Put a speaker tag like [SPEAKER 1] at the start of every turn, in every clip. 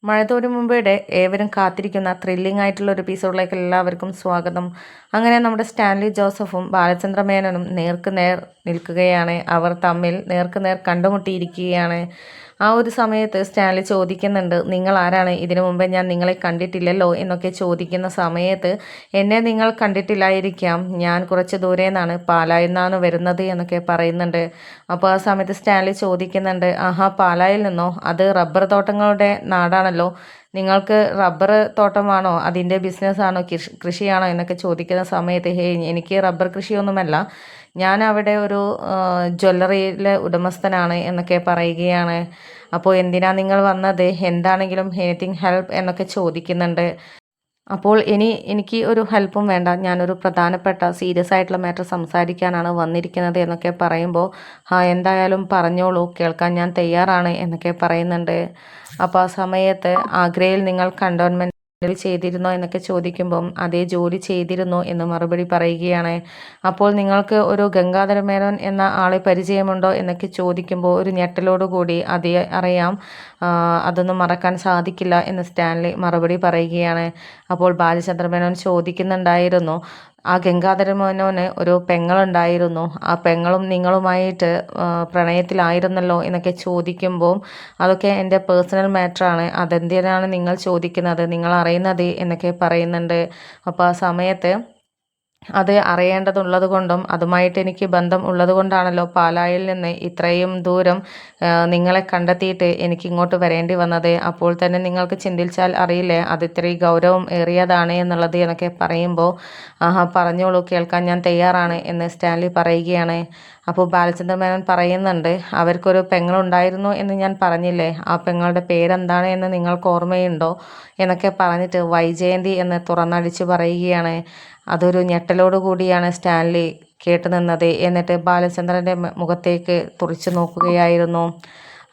[SPEAKER 1] മഴത്തോരു മുമ്പേടെ ഏവരും കാത്തിരിക്കുന്ന ത്രില്ലിംഗ് ആയിട്ടുള്ള ഒരു എപ്പിസോഡിലേക്ക് എല്ലാവർക്കും സ്വാഗതം. അങ്ങനെ നമ്മുടെ സ്റ്റാൻലി ജോസഫും ബാലചന്ദ്ര മേനോനും നേർക്കുനേർ നിൽക്കുകയാണ്. അവർ തമ്മിൽ നേർക്കുനേർ കണ്ടുമുട്ടിയിരിക്കുകയാണ്. ആ ഒരു സമയത്ത് സ്റ്റാൻലി ചോദിക്കുന്നുണ്ട്, നിങ്ങൾ ആരാണ്? ഇതിനു മുമ്പേ ഞാൻ നിങ്ങളെ കണ്ടിട്ടില്ലല്ലോ എന്നൊക്കെ ചോദിക്കുന്ന സമയത്ത്, എന്നെ നിങ്ങൾ കണ്ടിട്ടില്ലായിരിക്കാം, ഞാൻ കുറച്ച് ദൂരെ നിന്നാണ്, പാലായിൽ നിന്നാണ് വരുന്നത് എന്നൊക്കെ പറയുന്നുണ്ട്. അപ്പോൾ ആ സമയത്ത് സ്റ്റാൻലി ചോദിക്കുന്നുണ്ട്, ആഹാ, പാലായിൽ നിന്നോ? അത് റബ്ബർ തോട്ടങ്ങളുടെ നാടാണല്ലോ, നിങ്ങൾക്ക് റബ്ബർ തോട്ടമാണോ, അതിൻ്റെ ബിസിനസ്സാണോ, കൃഷിയാണോ എന്നൊക്കെ ചോദിക്കുന്ന സമയത്ത്, എനിക്ക് റബ്ബർ കൃഷിയൊന്നുമല്ല, ഞാൻ അവിടെ ഒരു ജ്വല്ലറിയിലെ ഉടമസ്ഥനാണ് എന്നൊക്കെ പറയുകയാണ്. അപ്പോൾ എന്തിനാ നിങ്ങൾ വന്നത്, എന്താണെങ്കിലും എനിത്തിങ് ഹെൽപ്പ് എന്നൊക്കെ ചോദിക്കുന്നുണ്ട്. അപ്പോൾ എനിക്ക് ഒരു ഹെൽപ്പും വേണ്ട, ഞാനൊരു പ്രധാനപ്പെട്ട സീരിയസ് ആയിട്ടുള്ള മാറ്റർ സംസാരിക്കാനാണ് വന്നിരിക്കുന്നത് എന്നൊക്കെ പറയുമ്പോൾ, എന്തായാലും പറഞ്ഞോളൂ, കേൾക്കാൻ ഞാൻ തയ്യാറാണ് എന്നൊക്കെ പറയുന്നുണ്ട്. അപ്പോൾ ആ സമയത്ത്, ആഗ്രയിൽ നിങ്ങൾ കണ്ടോൺമെൻറ് ചെയ്തിരുന്നോ എന്നൊക്കെ ചോദിക്കുമ്പം അതേ, ജോലി ചെയ്തിരുന്നു എന്ന് മറുപടി പറയുകയാണ്. അപ്പോൾ നിങ്ങൾക്ക് ഒരു ഗംഗാധര മേനോൻ എന്ന ആളെ പരിചയമുണ്ടോ എന്നൊക്കെ ചോദിക്കുമ്പോൾ ഒരു ഞെട്ടലോടുകൂടി അതേ, അറിയാം, അതൊന്നും മറക്കാൻ സാധിക്കില്ല എന്ന് സ്റ്റാൻലി മറുപടി പറയുകയാണ്. അപ്പോൾ ബാലചന്ദ്ര മേനോൻ ചോദിക്കുന്നുണ്ടായിരുന്നു, ആ ഗംഗാധര മേനോന് ഒരു പെങ്ങളുണ്ടായിരുന്നു, ആ പെങ്ങളും നിങ്ങളുമായിട്ട് പ്രണയത്തിലായിരുന്നല്ലോ എന്നൊക്കെ ചോദിക്കുമ്പോൾ, അതൊക്കെ എൻ്റെ പേഴ്സണൽ മാറ്ററാണ്, അതെന്തിനാണ് നിങ്ങൾ ചോദിക്കുന്നത്, നിങ്ങൾ അറിയുന്നത് എന്നൊക്കെ പറയുന്നുണ്ട്. അപ്പോൾ ആ സമയത്ത്, അത് അറിയേണ്ടതുള്ളത് കൊണ്ടും അതുമായിട്ട് എനിക്ക് ബന്ധം ഉള്ളത് കൊണ്ടാണല്ലോ പാലായിൽ നിന്ന് ഇത്രയും ദൂരം നിങ്ങളെ കണ്ടെത്തിയിട്ട് എനിക്ക് ഇങ്ങോട്ട് വരേണ്ടി വന്നത്. അപ്പോൾ തന്നെ നിങ്ങൾക്ക് ചിന്തിച്ചാൽ അറിയില്ലേ അത് ഇത്രയും ഗൗരവം ഏറിയതാണ് എന്നുള്ളത് എന്നൊക്കെ പറയുമ്പോൾ, പറഞ്ഞോളൂ, കേൾക്കാൻ ഞാൻ തയ്യാറാണ് എന്ന് സ്റ്റാൻലി പറയുകയാണ്. അപ്പോൾ ബാലചന്ദ്ര മേനോൻ പറയുന്നുണ്ട്, അവർക്കൊരു പെങ്ങളുണ്ടായിരുന്നു എന്ന് ഞാൻ പറഞ്ഞില്ലേ, ആ പെങ്ങളുടെ പേരെന്താണ് എന്ന് നിങ്ങൾക്ക് ഓർമ്മയുണ്ടോ എന്നൊക്കെ പറഞ്ഞിട്ട് വൈജയന്തി എന്ന് തുറന്നടിച്ച് പറയുകയാണ്. അതൊരു ഞെട്ടലോട് കൂടിയാണ് സ്റ്റാൻലി കേട്ടു നിന്നത്. എന്നിട്ട് ബാലചന്ദ്രൻ്റെ മുഖത്തേക്ക് തുറിച്ചു നോക്കുകയായിരുന്നു.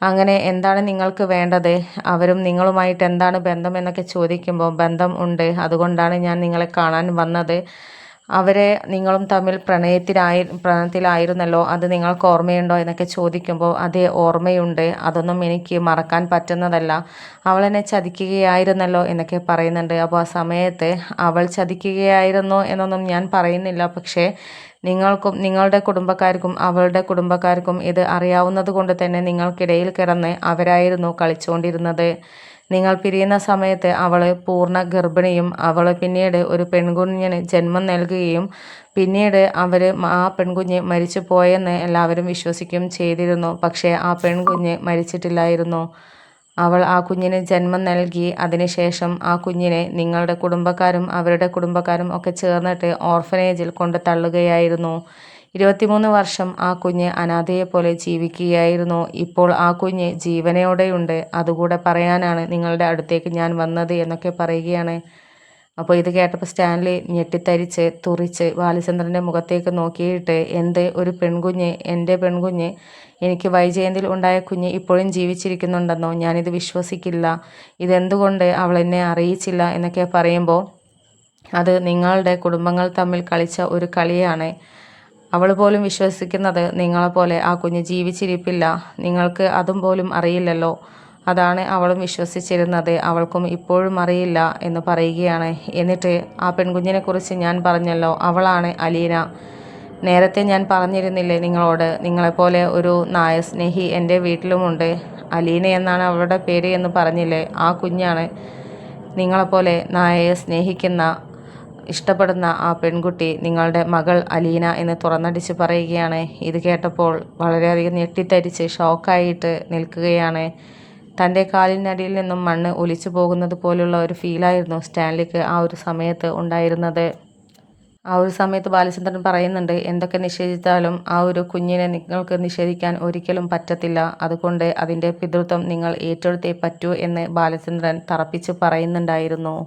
[SPEAKER 1] അങ്ങനെ എന്താണ് നിങ്ങൾക്ക് വേണ്ടത്, അവരും നിങ്ങളുമായിട്ട് എന്താണ് ബന്ധം എന്നൊക്കെ ചോദിക്കുമ്പോൾ, ബന്ധം ഉണ്ട്, അതുകൊണ്ടാണ് ഞാൻ നിങ്ങളെ കാണാൻ വന്നത്, അവരെ നിങ്ങളും തമ്മിൽ പ്രണയത്തിലായിരുന്നല്ലോ, അത് നിങ്ങൾക്ക് ഓർമ്മയുണ്ടോ എന്നൊക്കെ ചോദിക്കുമ്പോൾ, അതേ, ഓർമ്മയുണ്ട്, അതൊന്നും എനിക്ക് മറക്കാൻ പറ്റുന്നതല്ല, അവൾ എന്നെ ചതിക്കുകയായിരുന്നല്ലോ എന്നൊക്കെ പറയുന്നുണ്ട്. അപ്പോൾ ആ സമയത്ത്, അവൾ ചതിക്കുകയായിരുന്നു എന്നൊന്നും ഞാൻ പറയുന്നില്ല, പക്ഷേ നിങ്ങൾക്കും നിങ്ങളുടെ കുടുംബക്കാർക്കും അവളുടെ കുടുംബക്കാർക്കും ഇത് അറിയാവുന്നത് കൊണ്ട് തന്നെ നിങ്ങൾക്കിടയിൽ കിടന്ന് അവരായിരുന്നു കളിച്ചുകൊണ്ടിരുന്നത്. നിങ്ങൾ പിരിയുന്ന സമയത്ത് അവൾ പൂർണ്ണ ഗർഭിണിയും അവൾ പിന്നീട് ഒരു പെൺകുഞ്ഞിന് ജന്മം നൽകുകയും പിന്നീട് ആ പെൺകുഞ്ഞ് മരിച്ചു പോയെന്ന് എല്ലാവരും വിശ്വസിക്കുകയും ചെയ്തിരുന്നു. പക്ഷേ ആ പെൺകുഞ്ഞ് മരിച്ചിട്ടില്ലായിരുന്നു. അവൾ ആ കുഞ്ഞിന് ജന്മം നൽകി. അതിനുശേഷം ആ കുഞ്ഞിനെ നിങ്ങളുടെ കുടുംബക്കാരും അവരുടെ കുടുംബക്കാരും ഒക്കെ ചേർന്നിട്ട് ഓർഫനേജിൽ കൊണ്ട് തള്ളുകയായിരുന്നു. 23 വർഷം ആ കുഞ്ഞ് അനാഥയെപ്പോലെ ജീവിക്കുകയായിരുന്നു. ഇപ്പോൾ ആ കുഞ്ഞ് ജീവനോടെയുണ്ട്. അതുകൂടെ പറയാനാണ് നിങ്ങളുടെ അടുത്തേക്ക് ഞാൻ വന്നത് എന്നൊക്കെ പറയുകയാണ്. അപ്പോൾ ഇത് കേട്ടപ്പോൾ സ്റ്റാൻലി ഞെട്ടിത്തരിച്ച് തുറിച്ച് ബാലചന്ദ്രൻ്റെ മുഖത്തേക്ക് നോക്കിയിട്ട്, എന്ത്, ഒരു പെൺകുഞ്ഞ്, എൻ്റെ പെൺകുഞ്ഞ്, എനിക്ക് വൈജയന്തിൽ ഉണ്ടായ കുഞ്ഞ് ഇപ്പോഴും ജീവിച്ചിരിക്കുന്നുണ്ടെന്നോ, ഞാനിത് വിശ്വസിക്കില്ല, ഇതെന്തുകൊണ്ട് അവൾ എന്നെ അറിയിച്ചില്ല എന്നൊക്കെ പറയുമ്പോൾ, അത് നിങ്ങളുടെ കുടുംബങ്ങൾ തമ്മിൽ കളിച്ച ഒരു കളിയാണ്, അവൾ പോലും വിശ്വസിക്കുന്നത് നിങ്ങളെപ്പോലെ ആ കുഞ്ഞ് ജീവിച്ചിരിപ്പില്ല, നിങ്ങൾക്ക് അതും പോലും അറിയില്ലല്ലോ, അതാണ് അവളും വിശ്വസിച്ചിരുന്നത്, അവൾക്കും ഇപ്പോഴും അറിയില്ല എന്ന് പറയുകയാണ്. എന്നിട്ട് ആ പെൺകുഞ്ഞിനെക്കുറിച്ച് ഞാൻ പറഞ്ഞല്ലോ, അവളാണ് അലീന. നേരത്തെ ഞാൻ പറഞ്ഞിരുന്നില്ലേ നിങ്ങളോട്, നിങ്ങളെപ്പോലെ ഒരു നായസ്നേഹി എൻ്റെ വീട്ടിലുമുണ്ട്, അലീന എന്നാണ് അവളുടെ പേര് എന്ന് പറഞ്ഞില്ലേ, ആ കുഞ്ഞാണ് നിങ്ങളെപ്പോലെ നായയെ സ്നേഹിക്കുന്ന ഇഷ്ടപ്പെടുന്ന ആ പെൺകുട്ടി, നിങ്ങളുടെ മകൾ അലീന എന്ന് തുറന്നടിച്ച് പറയുകയാണ്. ഇത് കേട്ടപ്പോൾ വളരെയധികം ഞെട്ടിത്തരിച്ച് ഷോക്കായിട്ട് നിൽക്കുകയാണ്. തൻ്റെ കാലിനടിയിൽ നിന്നും മണ്ണ് ഒലിച്ചു പോകുന്നത് പോലുള്ള ഒരു ഫീലായിരുന്നു സ്റ്റാൻലിക്ക് ആ ഒരു സമയത്ത് ഉണ്ടായിരുന്നത്. ആ ഒരു സമയത്ത് ബാലചന്ദ്രൻ പറയുന്നുണ്ട്, എന്തൊക്കെ നിഷേധിച്ചാലും ആ ഒരു കുഞ്ഞിനെ നിങ്ങൾക്ക് നിഷേധിക്കാൻ ഒരിക്കലും പറ്റത്തില്ല, അതുകൊണ്ട് അതിൻ്റെ പിതൃത്വം നിങ്ങൾ ഏറ്റെടുത്തേ പറ്റൂ എന്ന് ബാലചന്ദ്രൻ തറപ്പിച്ച് പറയുന്നുണ്ടായിരുന്നു.